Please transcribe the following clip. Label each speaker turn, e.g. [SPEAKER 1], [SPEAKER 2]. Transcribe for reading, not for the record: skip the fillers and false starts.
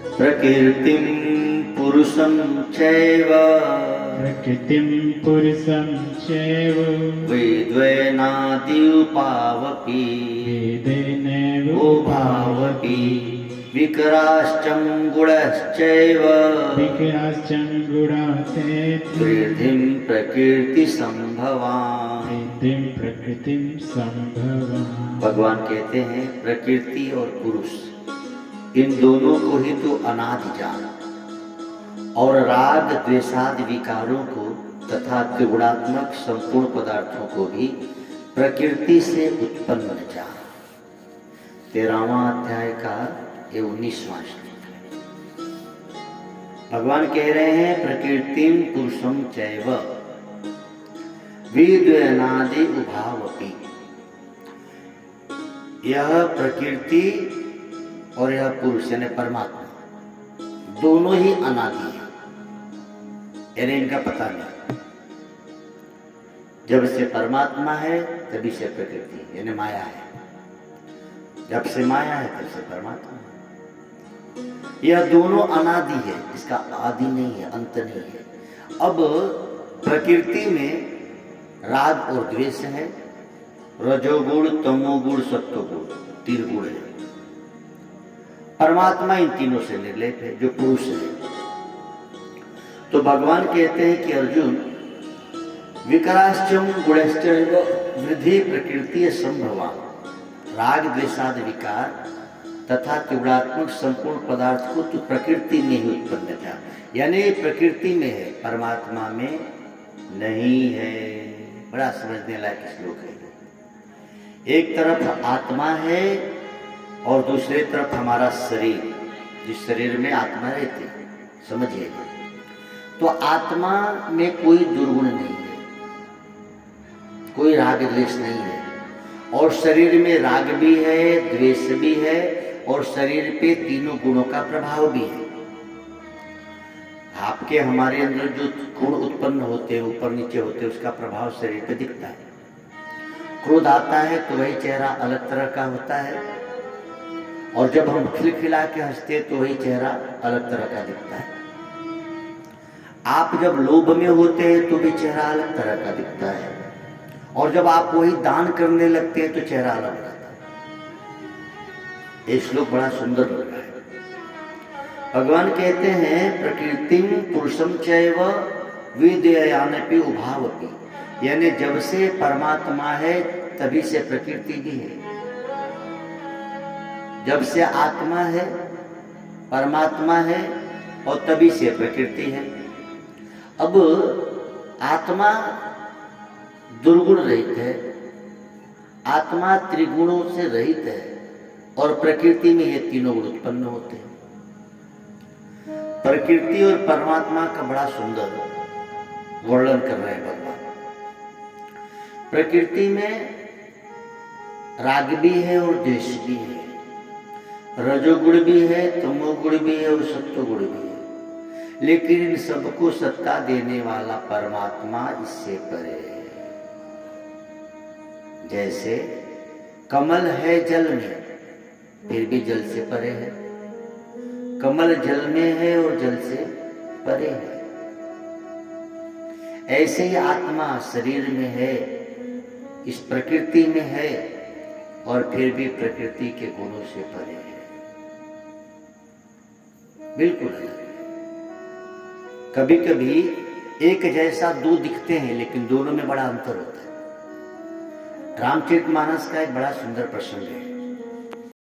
[SPEAKER 1] प्रकृतिं पुरुषं चैव
[SPEAKER 2] प्रकृतिं पुरुषं चैव
[SPEAKER 1] वेद्वैनादि उपावपि
[SPEAKER 2] वेदेनैव
[SPEAKER 1] उभावपि विकराश्चं गुणश्चैव
[SPEAKER 2] विकराश्चं गुणाश्चैव
[SPEAKER 1] वृद्धिं प्रकृतिसंभवाम्।
[SPEAKER 2] वृद्धिं प्रकृतिं संभवाम्।
[SPEAKER 1] भगवान कहते हैं प्रकृति और पुरुष इन दोनों को ही तो अनादि जान, और राग द्वेषादि विकारों को तथा त्रिगुणात्मक संपूर्ण पदार्थों को भी प्रकृति से उत्पन्न जान। 13वां अध्याय का ये 19वां श्लोक है। भगवान कह रहे हैं प्रकृतिं पुरुषं चैव विद्वैनादि उभावपि। यह प्रकृति और यह पुरुष यानी परमात्मा दोनों ही अनादि है, यानी इनका पता नहीं। जब से परमात्मा है तभी से प्रकृति यानी माया है, जब से माया है तब से परमात्मा है। यह दोनों अनादि है, इसका आदि नहीं है, अंत नहीं है। अब प्रकृति में राग और द्वेष है, रजोगुण तमोगुण सत्वगुण 3 गुण है। परमात्मा इन तीनों से निर्लेप है जो पुरुष है। तो भगवान कहते हैं कि अर्जुन विकराश्चम गुणश्चैव वृद्धि प्रकृति संभवा। राग द्वेषादि विकार तथा त्रिगुणात्मक संपूर्ण पदार्थ को तो प्रकृति में ही उत्पन्न था, यानी प्रकृति में है, परमात्मा में नहीं है। बड़ा समझने लायक श्लोक है। एक तरफ आत्मा है और दूसरे तरफ हमारा शरीर, जिस शरीर में आत्मा रहती है, समझिए। तो आत्मा में कोई दुर्गुण नहीं है, कोई राग द्वेष नहीं है, और शरीर में राग भी है, द्वेष भी है, और शरीर पे तीनों गुणों का प्रभाव भी है। आपके हमारे अंदर जो गुण उत्पन्न होते हैं, ऊपर नीचे होते हैं, उसका प्रभाव शरीर पे दिखता है। क्रोध आता है तो वही चेहरा अलग तरह का होता है, और जब हम खिलखिला के हंसते तो वही चेहरा अलग तरह का दिखता है। आप जब लोभ में होते हैं तो भी चेहरा अलग तरह का दिखता है, और जब आप वही दान करने लगते हैं तो चेहरा अलग रहता है। ये श्लोक बड़ा सुंदर लग रहा है। भगवान कहते हैं प्रकृतिं पुरुषं चैव विद्वैनादि उभावपि, यानी जब से परमात्मा है तभी से प्रकृति भी है। जब से आत्मा है, परमात्मा है, और तभी से प्रकृति है। अब आत्मा दुर्गुण रहित है, आत्मा त्रिगुणों से रहित है, और प्रकृति में ये तीनों गुण उत्पन्न होते हैं। प्रकृति और परमात्मा का बड़ा सुंदर वर्णन कर रहे हैं भगवान। प्रकृति में राग भी है और द्वेष भी है, रजोगुण भी है, तमोगुण भी है, और सत्वगुण भी है, लेकिन इन सबको सत्ता देने वाला परमात्मा इससे परे है। जैसे कमल है जल में, फिर भी जल से परे है। कमल जल में है और जल से परे है। ऐसे ही आत्मा शरीर में है, इस प्रकृति में है, और फिर भी प्रकृति के गुणों से परे है, बिल्कुल अलग। कभी कभी एक जैसा दो दिखते हैं, लेकिन दोनों में बड़ा अंतर होता है। रामचरितमानस का एक बड़ा सुंदर प्रसंग है।